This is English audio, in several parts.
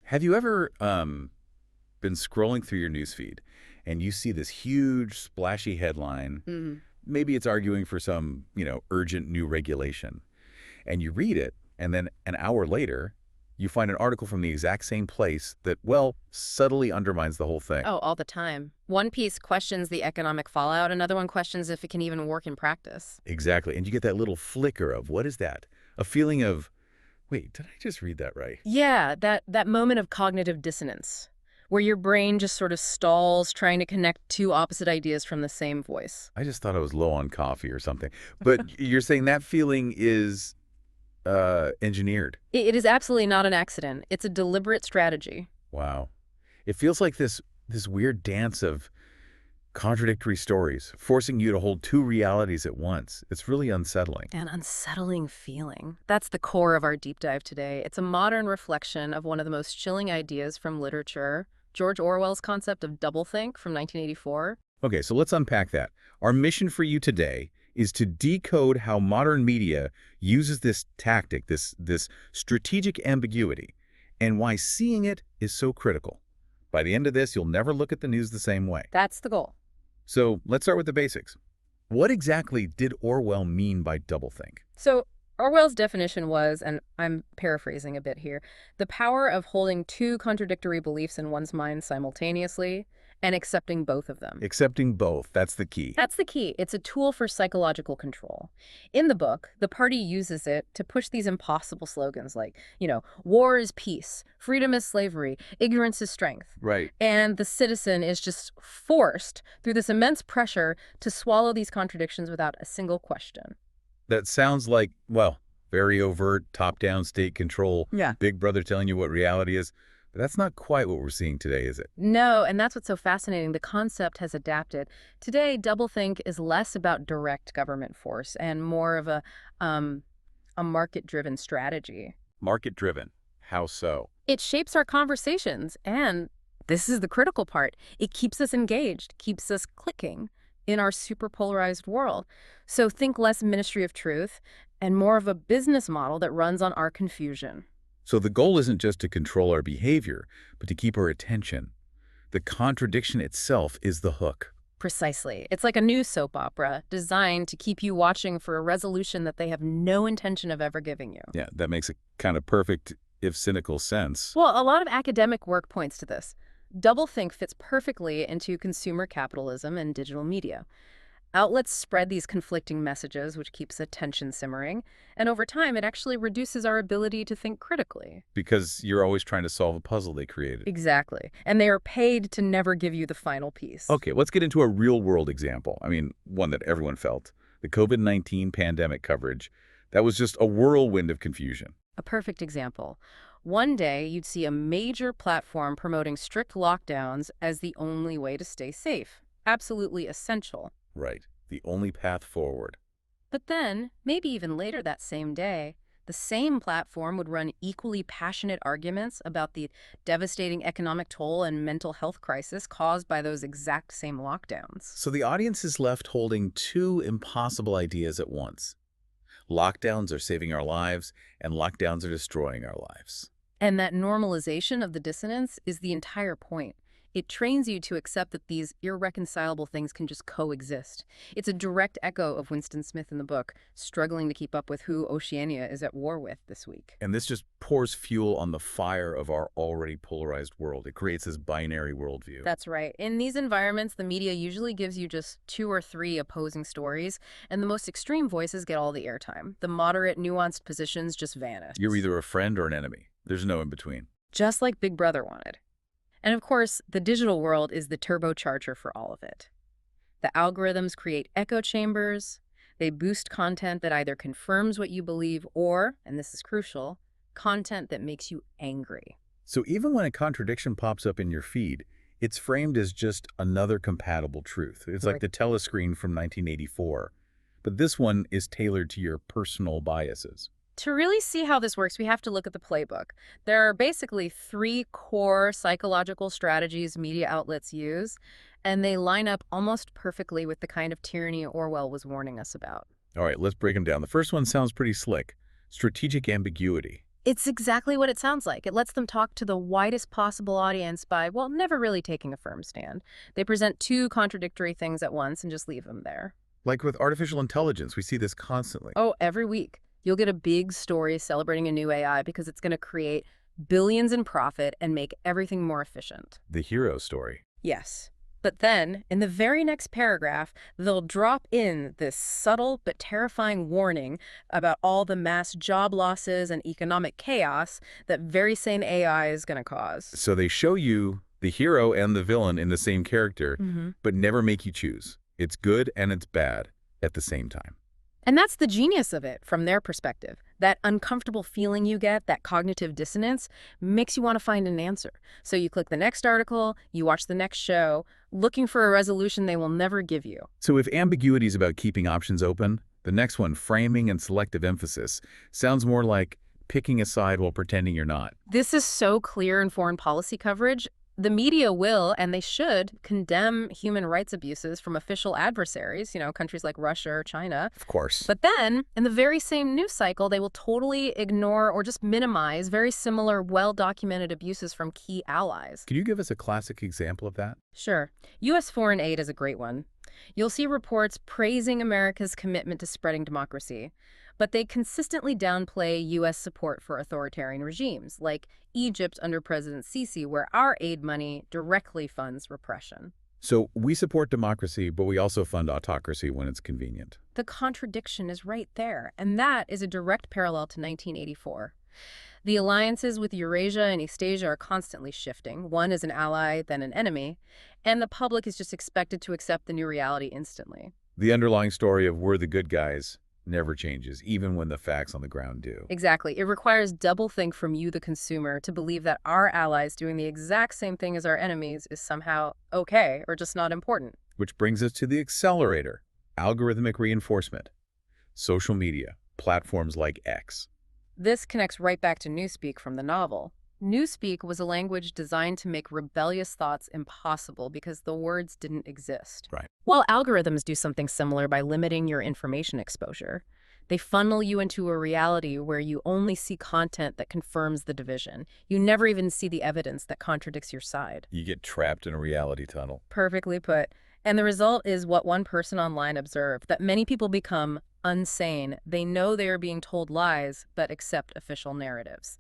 Have you ever been scrolling through your newsfeed and you see this huge, splashy headline? Mhm. Maybe it's arguing for some, urgent new regulation. And you read it, and then an hour later, you find an article from the exact same place that, well, subtly undermines the whole thing. Oh, all the time. One piece questions the economic fallout, another one questions if it can even work in practice. Exactly. And you get that little flicker of, what is that? A feeling of, wait, did I just read that right? Yeah, that moment of cognitive dissonance, where your brain just sort of stalls trying to connect two opposite ideas from the same voice. I just thought I was low on coffee or something. But you're saying that feeling is engineered. It is absolutely not an accident. It's a deliberate strategy. Wow. It feels like this weird dance of contradictory stories, forcing you to hold two realities at once. It's really unsettling. An unsettling feeling. That's the core of our deep dive today. It's a modern reflection of one of the most chilling ideas from literature, George Orwell's concept of doublethink from 1984. Okay, so let's unpack that. Our mission for you today is to decode how modern media uses this tactic, this strategic ambiguity, and why seeing it is so critical. By the end of this, you'll never look at the news the same way. That's the goal. So let's start with the basics. What exactly did Orwell mean by doublethink? So Orwell's definition was, and I'm paraphrasing a bit here, the power of holding two contradictory beliefs in one's mind simultaneously and accepting both of them. Accepting both, that's the key. That's the key. It's a tool for psychological control. In the book, the party uses it to push these impossible slogans like, war is peace, freedom is slavery, ignorance is strength. Right. And the citizen is just forced through this immense pressure to swallow these contradictions without a single question. That sounds like, well, very overt, top-down state control. Yeah. Big brother telling you what reality is. But that's not quite what we're seeing today, is it? No, and that's what's so fascinating. The concept has adapted. Today, doublethink is less about direct government force and more of a market-driven strategy. Market-driven. How so? It shapes our conversations, and this is the critical part. It keeps us engaged, keeps us clicking in our super polarized world. So think less Ministry of Truth and more of a business model that runs on our confusion. So the goal isn't just to control our behavior, but to keep our attention. The contradiction itself is the hook. Precisely. It's like a new soap opera designed to keep you watching for a resolution that they have no intention of ever giving you. Yeah, that makes a kind of perfect, if cynical, sense. Well, a lot of academic work points to this. Doublethink fits perfectly into consumer capitalism and digital media. Outlets spread these conflicting messages, which keeps attention simmering, and over time it actually reduces our ability to think critically. Because you're always trying to solve a puzzle they created. Exactly. And they are paid to never give you the final piece. Okay, let's get into a real-world example. I mean, one that everyone felt. The COVID-19 pandemic coverage. That was just a whirlwind of confusion. A perfect example. One day, you'd see a major platform promoting strict lockdowns as the only way to stay safe. Absolutely essential. Right. The only path forward. But then, maybe even later that same day, the same platform would run equally passionate arguments about the devastating economic toll and mental health crisis caused by those exact same lockdowns. So the audience is left holding two impossible ideas at once. Lockdowns are saving our lives, and lockdowns are destroying our lives. And that normalization of the dissonance is the entire point. It trains you to accept that these irreconcilable things can just coexist. It's a direct echo of Winston Smith in the book, struggling to keep up with who Oceania is at war with this week. And this just pours fuel on the fire of our already polarized world. It creates this binary worldview. That's right. In these environments, the media usually gives you just 2 or 3 opposing stories, and the most extreme voices get all the airtime. The moderate, nuanced positions just vanish. You're either a friend or an enemy. There's no in between. Just like Big Brother wanted. And of course, the digital world is the turbocharger for all of it. The algorithms create echo chambers. They boost content that either confirms what you believe or, and this is crucial, content that makes you angry. So even when a contradiction pops up in your feed, it's framed as just another compatible truth. It's like the telescreen from 1984. But this one is tailored to your personal biases. To really see how this works, we have to look at the playbook. There are basically 3 core psychological strategies media outlets use, and they line up almost perfectly with the kind of tyranny Orwell was warning us about. All right, let's break them down. The first one sounds pretty slick. Strategic ambiguity. It's exactly what it sounds like. It lets them talk to the widest possible audience by, well, never really taking a firm stand. They present two contradictory things at once and just leave them there. Like with artificial intelligence, we see this constantly. Oh, every week. You'll get a big story celebrating a new AI because it's going to create billions in profit and make everything more efficient. The hero story. Yes. But then, in the very next paragraph, they'll drop in this subtle but terrifying warning about all the mass job losses and economic chaos that very same AI is going to cause. So they show you the hero and the villain in the same character, but never make you choose. It's good and it's bad at the same time. And that's the genius of it from their perspective. That uncomfortable feeling you get, that cognitive dissonance, makes you want to find an answer. So you click the next article, you watch the next show, looking for a resolution they will never give you. So if ambiguity is about keeping options open, the next one, framing and selective emphasis, sounds more like picking a side while pretending you're not. This is so clear in foreign policy coverage. The media will, and they should, condemn human rights abuses from official adversaries, countries like Russia or China. Of course. But then, in the very same news cycle, they will totally ignore or just minimize very similar, well-documented abuses from key allies. Could you give us a classic example of that? Sure. U.S. foreign aid is a great one. You'll see reports praising America's commitment to spreading democracy, but they consistently downplay U.S. support for authoritarian regimes, like Egypt under President Sisi, where our aid money directly funds repression. So we support democracy, but we also fund autocracy when it's convenient. The contradiction is right there, and that is a direct parallel to 1984. The alliances with Eurasia and East Asia are constantly shifting. One is an ally, then an enemy, and the public is just expected to accept the new reality instantly. The underlying story of we're the good guys never changes, even when the facts on the ground do. Exactly. It requires doublethink from you, the consumer, to believe that our allies doing the exact same thing as our enemies is somehow okay or just not important. Which brings us to the accelerator, algorithmic reinforcement, social media, platforms like X. This connects right back to Newspeak from the novel. Newspeak was a language designed to make rebellious thoughts impossible because the words didn't exist. Right. Well, algorithms do something similar by limiting your information exposure. They funnel you into a reality where you only see content that confirms the division. You never even see the evidence that contradicts your side. You get trapped in a reality tunnel. Perfectly put. And the result is what one person online observed, that many people become unsane. They know they are being told lies, but accept official narratives.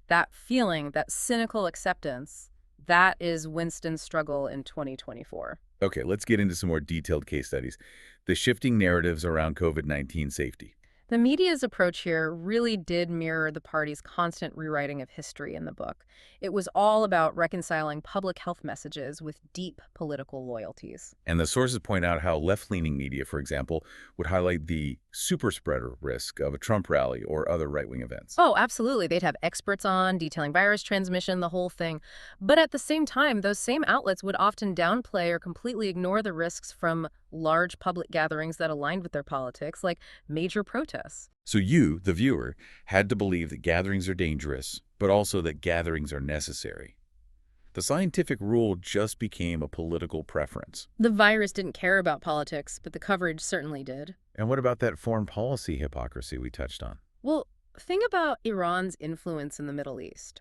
That feeling, that cynical acceptance, that is Winston's struggle in 2024. Okay, let's get into some more detailed case studies. The shifting narratives around COVID-19 safety. The media's approach here really did mirror the party's constant rewriting of history in the book. It was all about reconciling public health messages with deep political loyalties. And the sources point out how left-leaning media, for example, would highlight the super spreader risk of a Trump rally or other right-wing events. Oh, absolutely. They'd have experts on, detailing virus transmission, the whole thing. But at the same time, those same outlets would often downplay or completely ignore the risks from large public gatherings that aligned with their politics, like major protests. So you, the viewer, had to believe that gatherings are dangerous, but also that gatherings are necessary. The scientific rule just became a political preference. The virus didn't care about politics, but the coverage certainly did. And what about that foreign policy hypocrisy we touched on? Well, think about Iran's influence in the Middle East.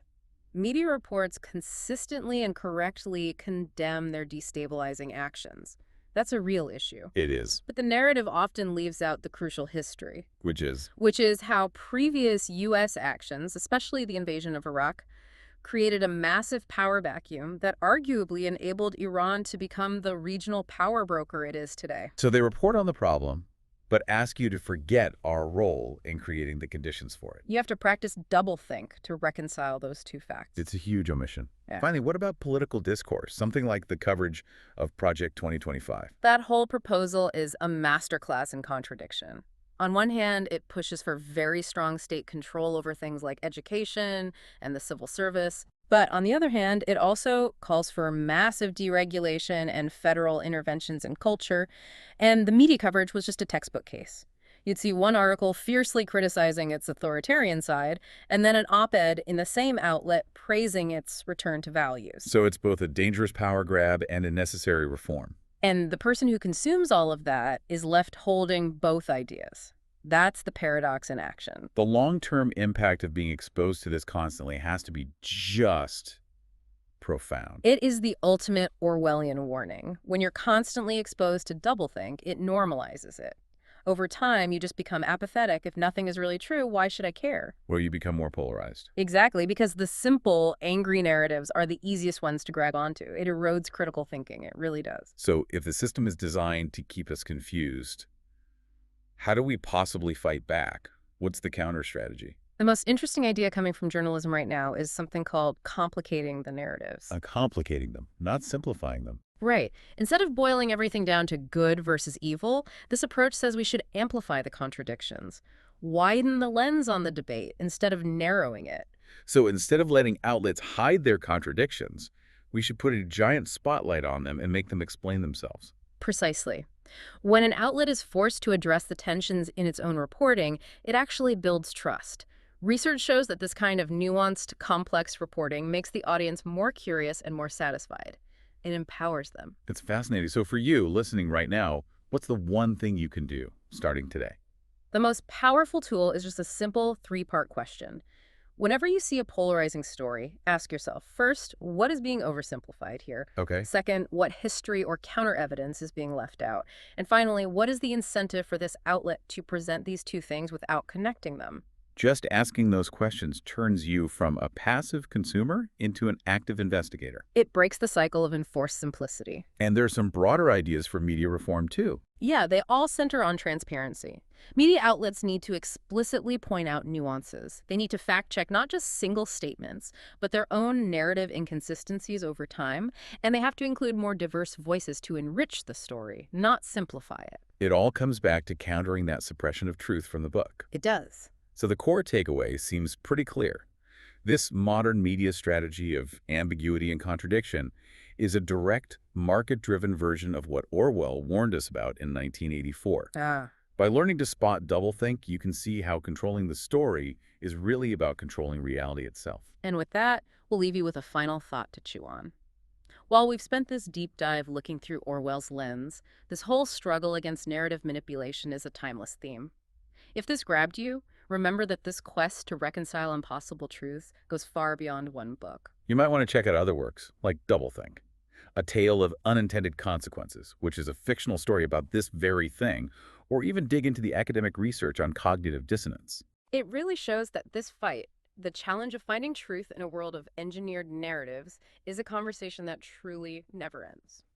Media reports consistently and correctly condemn their destabilizing actions. That's a real issue. It is. But the narrative often leaves out the crucial history. Which is? Which is how previous U.S. actions, especially the invasion of Iraq, created a massive power vacuum that arguably enabled Iran to become the regional power broker it is today. So they report on the problem, but ask you to forget our role in creating the conditions for it. You have to practice doublethink to reconcile those two facts. It's a huge omission. Yeah. Finally, what about political discourse? Something like the coverage of Project 2025. That whole proposal is a masterclass in contradiction. On one hand, it pushes for very strong state control over things like education and the civil service. But on the other hand, it also calls for massive deregulation and federal interventions in culture. And the media coverage was just a textbook case. You'd see one article fiercely criticizing its authoritarian side, and then an op-ed in the same outlet praising its return to values. So it's both a dangerous power grab and a necessary reform. And the person who consumes all of that is left holding both ideas. That's the paradox in action. The long-term impact of being exposed to this constantly has to be just profound. It is the ultimate Orwellian warning. When you're constantly exposed to doublethink, it normalizes it. Over time, you just become apathetic. If nothing is really true, why should I care? Where you become more polarized. Exactly, because the simple, angry narratives are the easiest ones to grab onto. It erodes critical thinking. It really does. So if the system is designed to keep us confused, how do we possibly fight back? What's the counter strategy? The most interesting idea coming from journalism right now is something called complicating the narratives. Complicating them, not simplifying them. Right. Instead of boiling everything down to good versus evil, this approach says we should amplify the contradictions, widen the lens on the debate instead of narrowing it. So instead of letting outlets hide their contradictions, we should put a giant spotlight on them and make them explain themselves. Precisely. When an outlet is forced to address the tensions in its own reporting, it actually builds trust. Research shows that this kind of nuanced, complex reporting makes the audience more curious and more satisfied. It empowers them. It's fascinating. So for you, listening right now, what's the one thing you can do starting today? The most powerful tool is just a simple three-part question. Whenever you see a polarizing story, ask yourself, first, what is being oversimplified here? Okay. Second, what history or counter-evidence is being left out? And finally, what is the incentive for this outlet to present these two things without connecting them? Just asking those questions turns you from a passive consumer into an active investigator. It breaks the cycle of enforced simplicity. And there are some broader ideas for media reform, too. Yeah, they all center on transparency. Media outlets need to explicitly point out nuances. They need to fact-check not just single statements, but their own narrative inconsistencies over time, and they have to include more diverse voices to enrich the story, not simplify it. It all comes back to countering that suppression of truth from the book. It does. So the core takeaway seems pretty clear. This modern media strategy of ambiguity and contradiction is a direct, market-driven version of what Orwell warned us about in 1984. By learning to spot doublethink, you can see how controlling the story is really about controlling reality itself. And with that, we'll leave you with a final thought to chew on. While we've spent this deep dive looking through Orwell's lens, this whole struggle against narrative manipulation is a timeless theme. If this grabbed you, remember that this quest to reconcile impossible truths goes far beyond one book. You might want to check out other works, like Doublethink, A Tale of Unintended Consequences, which is a fictional story about this very thing, or even dig into the academic research on cognitive dissonance. It really shows that this fight, the challenge of finding truth in a world of engineered narratives, is a conversation that truly never ends.